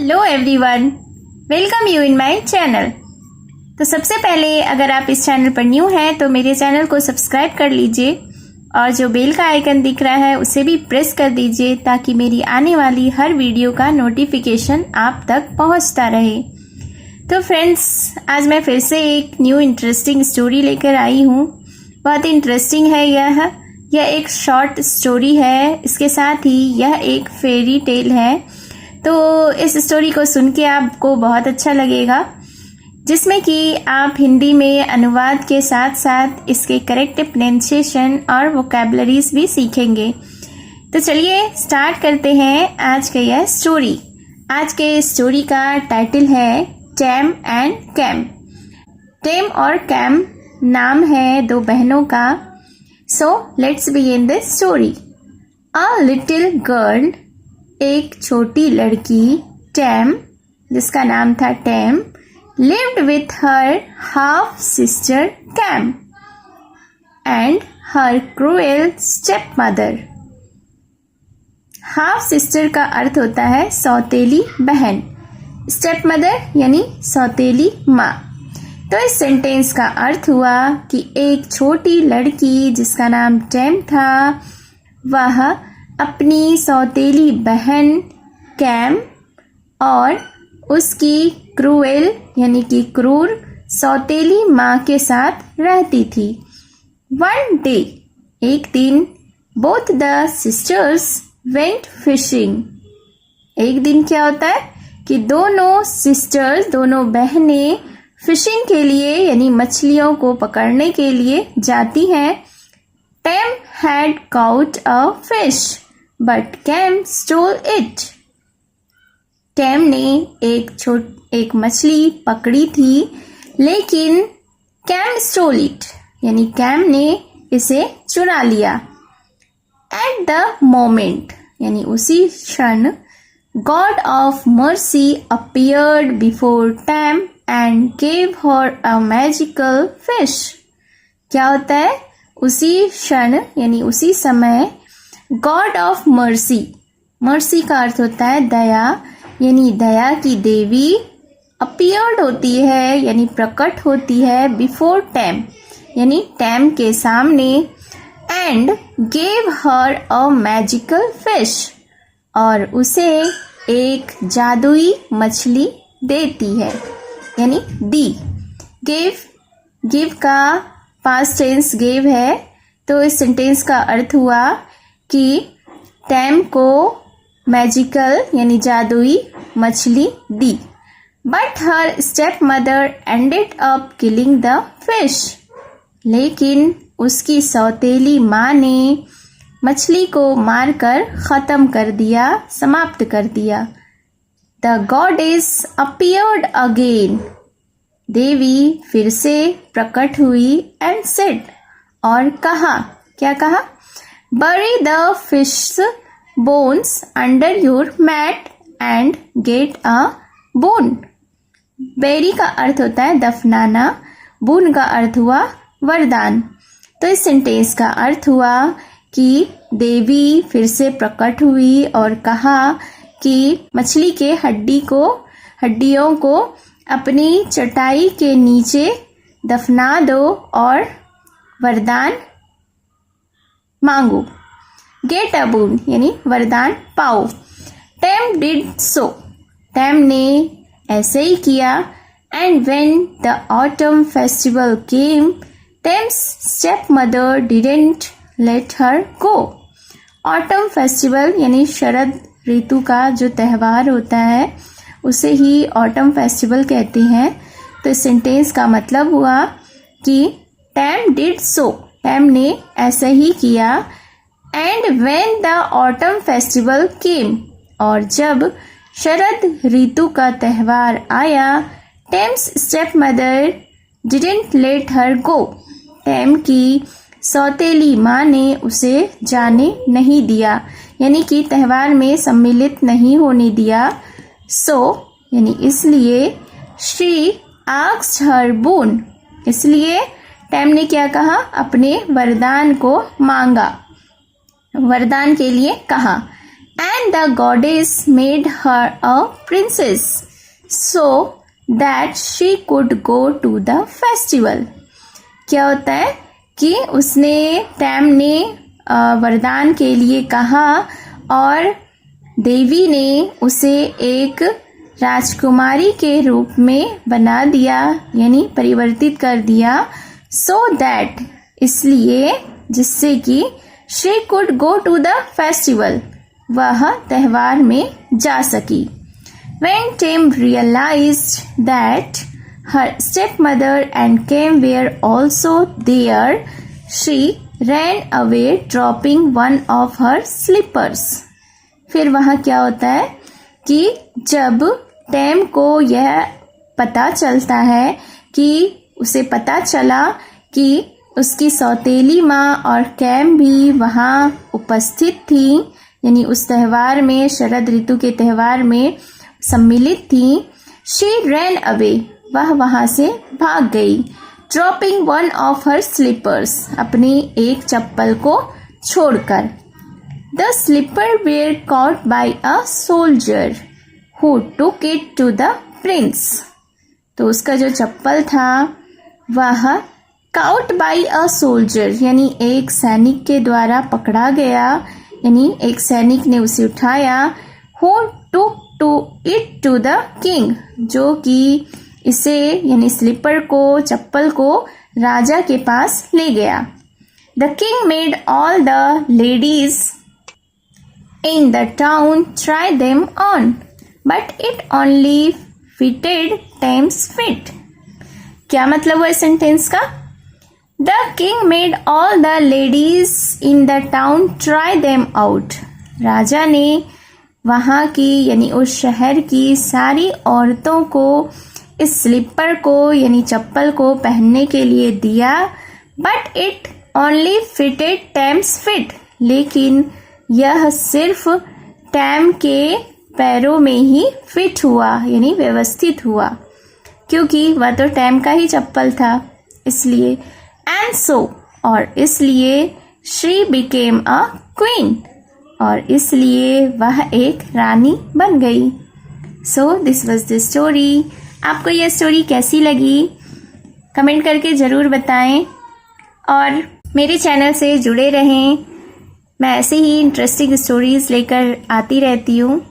Hello everyone, welcome you in my channel. तो सबसे पहले अगर आप इस चैनल पर न्यू हैं तो मेरे चैनल को सब्सक्राइब कर लीजिए और जो बेल का आइकन दिख रहा है उसे भी प्रेस कर दीजिए ताकि मेरी आने वाली हर वीडियो का नोटिफिकेशन आप तक पहुंचता रहे। तो फ्रेंड्स, आज मैं फिर से एक न्यू इंटरेस्टिंग स्टोरी लेकर आई हूँ। बहुत इंटरेस्टिंग है यह एक शॉर्ट स्टोरी है, इसके साथ ही यह एक फेरी टेल है। तो इस स्टोरी को सुन के आपको बहुत अच्छा लगेगा, जिसमें कि आप हिंदी में अनुवाद के साथ साथ इसके करेक्ट प्रोनाउंसिएशन और वोकैबुलरीज भी सीखेंगे। तो चलिए स्टार्ट करते हैं आज का यह स्टोरी। आज के स्टोरी का टाइटल है टैम एंड कैम। टैम और कैम नाम है दो बहनों का। So let's begin the story. A little girl, एक छोटी लड़की, टैम, जिसका नाम था time, lived with her half sister Cam and her cruel stepmother। Half sister का अर्थ होता है सौतेली बहन, स्टेप मदर यानी सौतेली माँ। तो इस सेंटेंस का अर्थ हुआ कि एक छोटी लड़की जिसका नाम टैम था, वह अपनी सौतेली बहन कैम और उसकी क्रूएल यानी कि क्रूर सौतेली माँ के साथ रहती थी। वन डे, एक दिन, both the sisters went fishing. एक दिन क्या होता है कि दोनों सिस्टर्स, दोनों बहनें फिशिंग के लिए यानी मछलियों को पकड़ने के लिए जाती हैं। Time had caught a fish, but Cam stole it। Time ने एक मछली पकड़ी थी, लेकिन कैम स्टोल इट यानी कैम ने इसे चुरा लिया। एट द मोमेंट यानी उसी क्षण, God of mercy appeared before time and gave her a magical fish. क्या होता है? उसी क्षण यानी उसी समय गॉड ऑफ मर्सी, मर्सी का अर्थ होता है दया, यानी दया की देवी, अपीयर्ड होती है यानी प्रकट होती है, बिफोर टैम यानी टैम के सामने, and gave her a magical fish और उसे एक जादुई मछली देती है यानी दी। गिव का पास्ट टेंस गेव है, तो इस सेंटेंस का अर्थ हुआ कि टैम को मैजिकल यानी जादुई मछली दी। But her stepmother ended up killing the fish. लेकिन उसकी सौतेली माँ ने मछली को मारकर खत्म कर दिया, समाप्त कर दिया। The goddess appeared again. देवी फिर से प्रकट हुई एंड सेड, और कहा, क्या कहा? Bury the fish bones under your mat and get a bone। Bury का अर्थ होता है दफनाना, boon का अर्थ हुआ वरदान। तो इस सेंटेंस का अर्थ हुआ कि देवी फिर से प्रकट हुई और कहा कि मछली के हड्डियों को अपनी चटाई के नीचे दफना दो और वरदान मांगो। गेट अ बून यानी वरदान पाओ। टैम डिड सो, टैम ने ऐसे ही किया। And when the autumn festival came, terms stepmother didn't let her go. Autumn festival यानी शरद ऋतु का जो त्यौहार होता है उसे ही ऑटम फेस्टिवल कहते हैं। तो इस सेंटेंस का मतलब हुआ कि टैम डिड सो, टैम ने ऐसा ही किया। And when the autumn festival came, और जब शरद ऋतु का त्यौहार आया, Tam's stepmother didn't let her go, Tam की सौतेली माँ ने उसे जाने नहीं दिया यानी कि त्यौहार में सम्मिलित नहीं होने दिया। सो यानी इसलिए, शी आस्क्ड हर बून, इसलिए टैम ने क्या कहा? अपने वरदान को मांगा, वरदान के लिए कहा। and the goddess made her a princess so that she could go to the festival. क्या होता है कि उसने टैम ने वरदान के लिए कहा और देवी ने उसे एक राजकुमारी के रूप में बना दिया यानी परिवर्तित कर दिया so that इसलिए जिससे कि she could go to the festival वह त्योहार में जा सकी. When Tim realized that her stepmother and Cam were also there, she ran away dropping one of her slippers. फिर वहाँ क्या होता है कि जब टेम को यह पता चलता है कि उसे पता चला कि उसकी सौतेली माँ और कैम भी वहाँ उपस्थित थी यानी उस त्यौहार में शरद ऋतु के त्यौहार में सम्मिलित थी. शी रैन अवे वह वहाँ से भाग गई. Dropping one of her slippers अपनी एक चप्पल को छोड़कर. The slipper were caught by a soldier who took it to the prince. तो उसका जो चप्पल था वह caught by a soldier यानी एक सैनिक के द्वारा पकड़ा गया यानी एक सैनिक ने उसे उठाया. who took it to the king जो कि इसे यानी स्लीपर को चप्पल को राजा के पास ले गया. The king made all the ladies in the town try them on. But it only fitted Tam's feet. क्या मतलब हुआ इस सेंटेंस का? The king made all the ladies in the town try them out. राजा ने वहाँ की यानी उस शहर की सारी औरतों को इस स्लीपर को यानी चप्पल को पहनने के लिए दिया. But it only fitted Tam's feet. लेकिन यह सिर्फ टैम के पैरों में ही फिट हुआ यानी व्यवस्थित हुआ क्योंकि वह तो टैम का ही चप्पल था इसलिए. एंड सो और इसलिए शी बिकेम अ क्वीन और इसलिए वह एक रानी बन गई. So this was the story. आपको यह स्टोरी कैसी लगी कमेंट करके ज़रूर बताएं और मेरे चैनल से जुड़े रहें. मैं ऐसे ही इंटरेस्टिंग स्टोरीज़ लेकर आती रहती हूँ.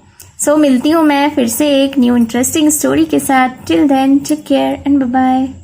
सो मिलती हूँ मैं फिर से एक न्यू इंटरेस्टिंग स्टोरी के साथ. Till then take care and bye bye.